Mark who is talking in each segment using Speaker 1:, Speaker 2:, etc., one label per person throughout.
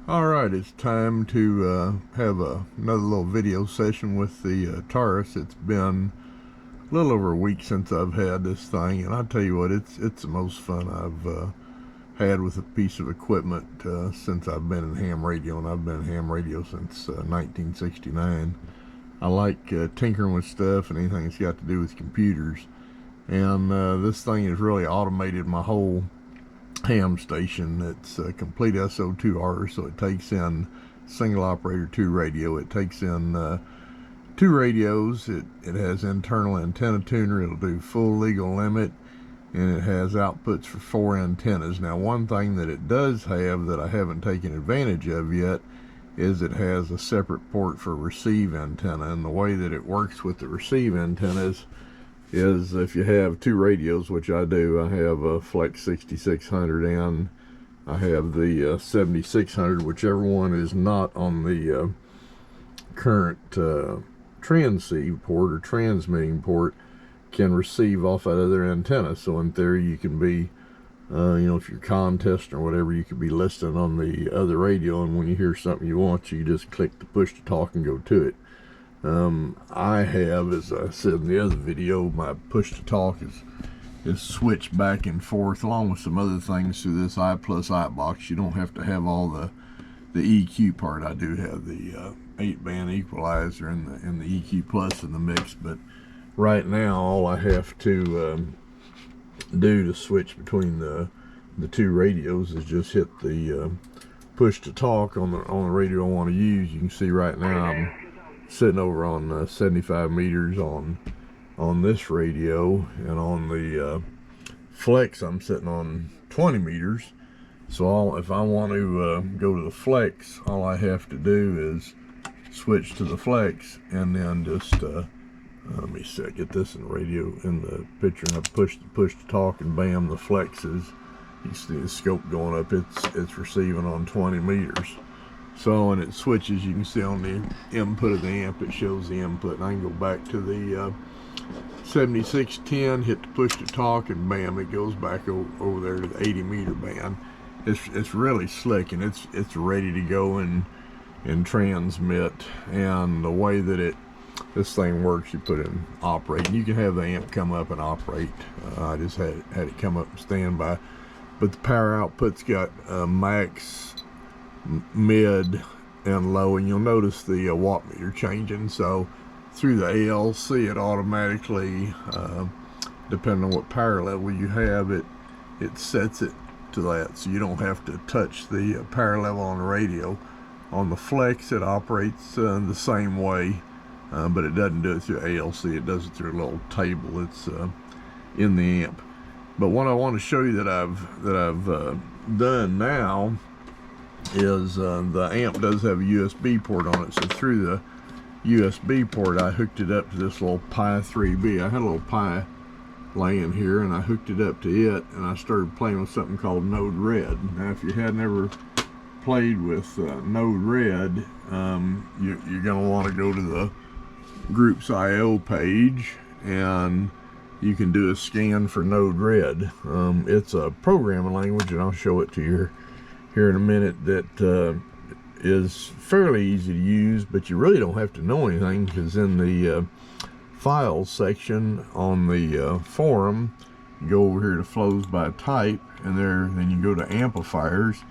Speaker 1: Alright, it's time to have another little video session with the Taurus. It's been a little over a week since I've had this thing, and I'll tell you what, it's the most fun I've had with a piece of equipment since I've been in ham radio, and I've been in ham radio since 1969. I like tinkering with stuff and anything that's got to do with computers, and this thing has really automated my whole ham station. It's a complete SO2R, so it takes in single operator 2 radio. It takes in 2 radios. It has internal antenna tuner. It'll do full legal limit, and it has outputs for 4 antennas. Now, one thing that it does have that I haven't taken advantage of yet is it has a separate port for receive antenna, and the way that it works with the receive antennas is if you have 2 radios, which I do. I have a Flex 6600 and I have the 7600, whichever one is not on the current transceive port or transmitting port can receive off that other antenna. So in theory you can be if you're contesting or whatever, you could be listening on the other radio, and when you hear something you want, you just click the push to talk and go to it. I have, as I said in the other video, my push to talk is switched back and forth along with some other things through this I+ I box. You don't have to have all the EQ part. I do have the 8-band equalizer and the EQ plus in the mix, but right now all I have to do to switch between the 2 radios is just hit the push to talk on the radio I want to use. You can see right now I'm sitting over on 75 meters on this radio, and on the Flex I'm sitting on 20 meters. So if I want to go to the Flex, all I have to do is switch to the Flex, and then just let me see, get this in the radio in the picture, and I push to talk, and bam, the Flex is, you see the scope going up. It's receiving on 20 meters. So when it switches, you can see on the input of the amp, it shows the input, and I can go back to the 7610, hit the push to talk, and bam, it goes back over there to the 80 meter band. It's really slick, and it's ready to go and transmit. And the way that this thing works, you put in operate, and you can have the amp come up and operate. I just had it come up and standby, but the power output's got max, mid, and low, and you'll notice the watt meter changing. So through the ALC, it automatically, depending on what power level you have, it sets it to that, so you don't have to touch the power level on the radio. On the Flex, it operates the same way, but it doesn't do it through ALC. It does it through a little table it's in the amp. But what I want to show you that I've done now is the amp does have a USB port on it. So through the USB port, I hooked it up to this little Pi 3B. I had a little Pi laying here, and I hooked it up to it, and I started playing with something called Node Red. Now, if you had never played with Node Red, you're going to want to go to the Groups IO page, and you can do a scan for Node Red. It's a programming language, and I'll show it to you here in a minute, that is fairly easy to use, but you really don't have to know anything, because in the files section on the forum, you go over here to flows by type, and then you go to amplifiers,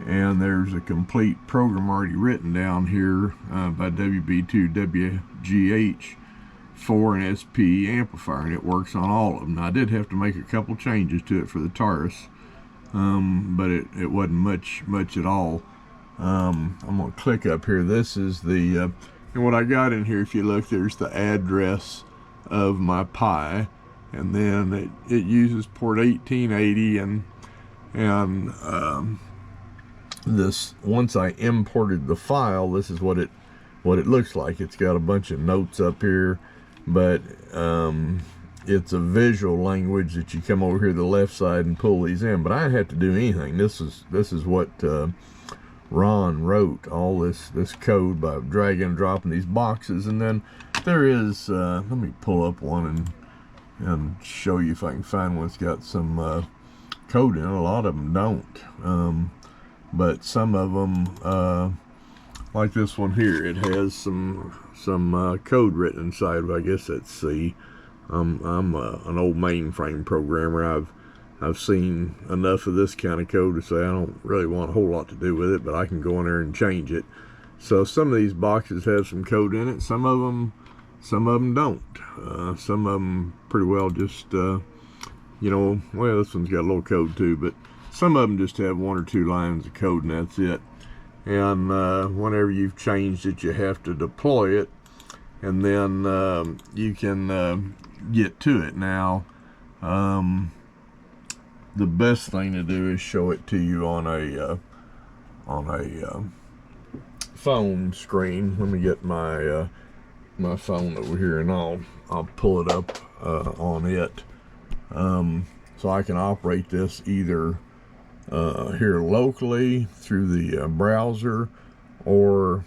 Speaker 1: and there's a complete program already written down here by WB2WGH for an SPE amplifier, and it works on all of them. Now, I did have to make a couple changes to it for the Taurus, but it wasn't much at all. I'm gonna click up here. This is the and what I got in here, if you look, there's the address of my Pi, and then it uses port 1880, and this, once I imported the file, this is what it looks like. It's got a bunch of notes up here, but it's a visual language that you come over here to the left side and pull these in. But I didn't have to do anything. This is what Ron wrote, all this code, by dragging and dropping these boxes. And then there is let me pull up one and show you if I can find one that's got some code in it. A lot of them don't. but some of them, like this one here, it has some code written inside of it. I guess that's C. I'm an old mainframe programmer. I've seen enough of this kind of code to say I don't really want a whole lot to do with it, but I can go in there and change it. So some of these boxes have some code in it. Some of them don't. Some of them pretty well just, you know, well, this one's got a little code too, but some of them just have 1 or 2 lines of code and that's it. And whenever you've changed it, you have to deploy it, and then you can get to it. Now, the best thing to do is show it to you on a phone screen. Let me get my my phone over here, and I'll pull it up on it, so I can operate this either here locally through the browser or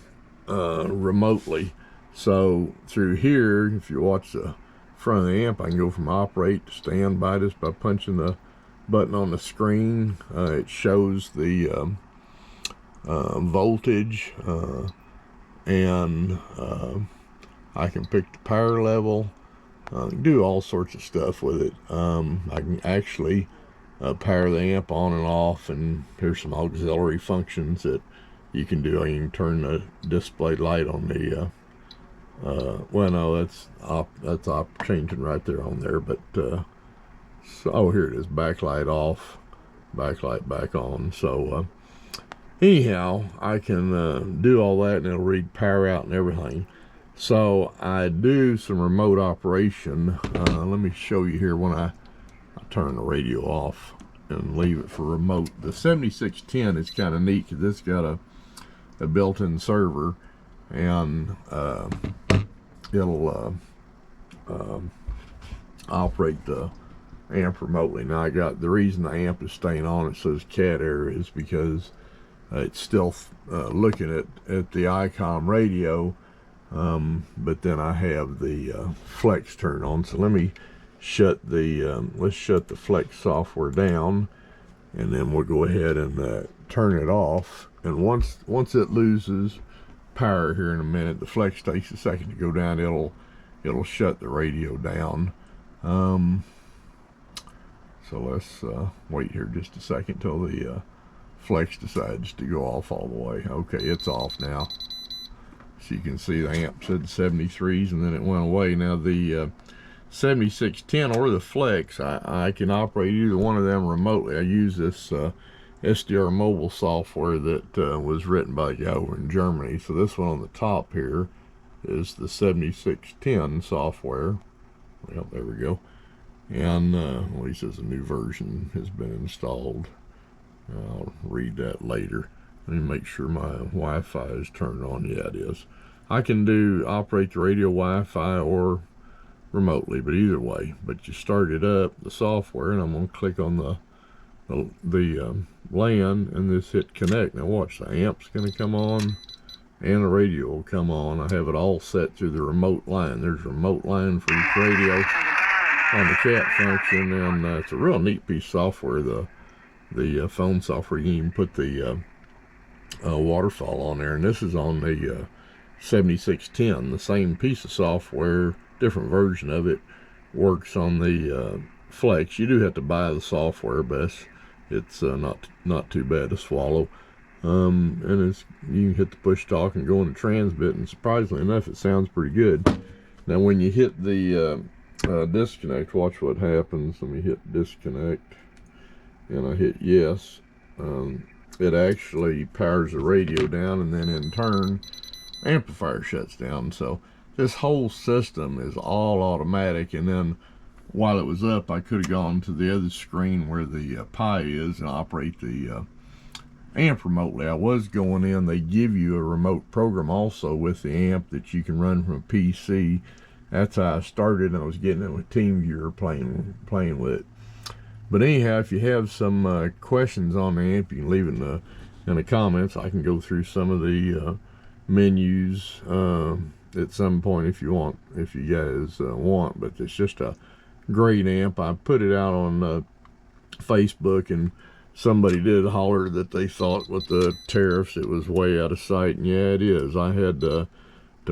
Speaker 1: remotely. So through here, if you watch the front of the amp, I can go from operate to standby just by punching the button on the screen. It shows the voltage, and I can pick the power level. I can do all sorts of stuff with it. I can actually power the amp on and off, and here's some auxiliary functions that you can do. You can turn the display light on the well, no, that's changing right there on there, but so, oh, here it is, backlight off, backlight back on. So anyhow, I can do all that, and it'll read power out and everything. So I do some remote operation. Let me show you here when I turn the radio off and leave it for remote. The 7610 is kind of neat because it's got a built-in server, and it'll operate the amp remotely. Now, I got the reason the amp is staying on, it says cat air, is because it's still looking at the ICOM radio, but then I have the flex turned on. So let me shut the let's shut the flex software down, and then we'll go ahead and turn it off. And once it loses power here in a minute, the flex takes a second to go down, it'll shut the radio down. So let's wait here just a second till the flex decides to go off all the way. Okay, it's off now. So you can see the amp said 73s, and then it went away. Now the 7610 or the flex, I can operate either one of them remotely. I use this SDR mobile software that was written by a guy over in Germany. So this one on the top here is the 7610 software. Well, there we go. And well, he says a new version has been installed. I'll read that later. Let me make sure my Wi-Fi is turned on. Yeah, it is. I can operate the radio Wi-Fi or remotely, but either way. But you start it up, the software, and I'm going to click on the LAN, and this hit connect. Now watch, the amp's going to come on and the radio will come on. I have it all set through the remote line. There's a remote line for each radio on the cat function, and it's a real neat piece of software. The phone software, you can even put the waterfall on there, and this is on the 7610. The same piece of software, different version of it, works on the flex. You do have to buy the software, but it's not too bad to swallow. And you can hit the push talk and go into transmit, and surprisingly enough, it sounds pretty good. Now when you hit the disconnect, watch what happens. Let me hit disconnect, and I hit yes. It actually powers the radio down, and then in turn amplifier shuts down. So this whole system is all automatic. And then while it was up, I could have gone to the other screen where the Pi is and operate the amp remotely. I was going in, they give you a remote program also with the amp that you can run from a PC. That's how I started, and I was getting it with TeamViewer playing with it. But anyhow, if you have some questions on the amp, you can leave it in the comments. I can go through some of the menus at some point if you guys want. But it's just a great amp. I put it out on Facebook and somebody did holler that they thought with the tariffs it was way out of sight, and yeah, it is. I had to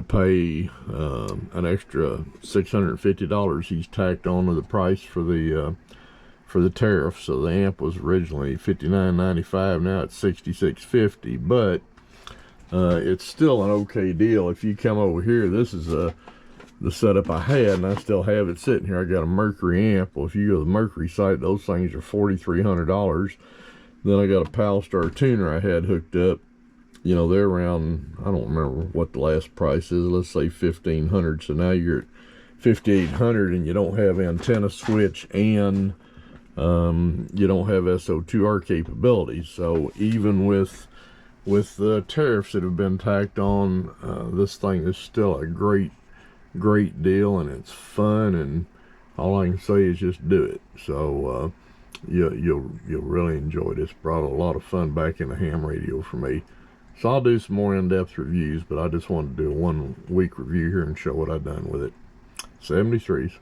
Speaker 1: pay an extra $650 he's tacked on to the price for the tariff. So the amp was originally $59.95, now it's $66.50, but it's still an okay deal. If you come over here, this is the setup I had, and I still have it sitting here. I got a Mercury amp. Well, if you go to the Mercury site, those things are $4,300. Then I got a Palstar tuner I had hooked up. You know, they're around, I don't remember what the last price is, let's say $1,500. So now you're at $5,800, and you don't have antenna switch, and you don't have SO2R capabilities. So even with the tariffs that have been tacked on, this thing is still a great deal, and it's fun, and all I can say is just do it. So you'll really enjoy this. Brought a lot of fun back in the ham radio for me. So I'll do some more in-depth reviews, but I just wanted to do a 1 week review here and show what I've done with it. 73s.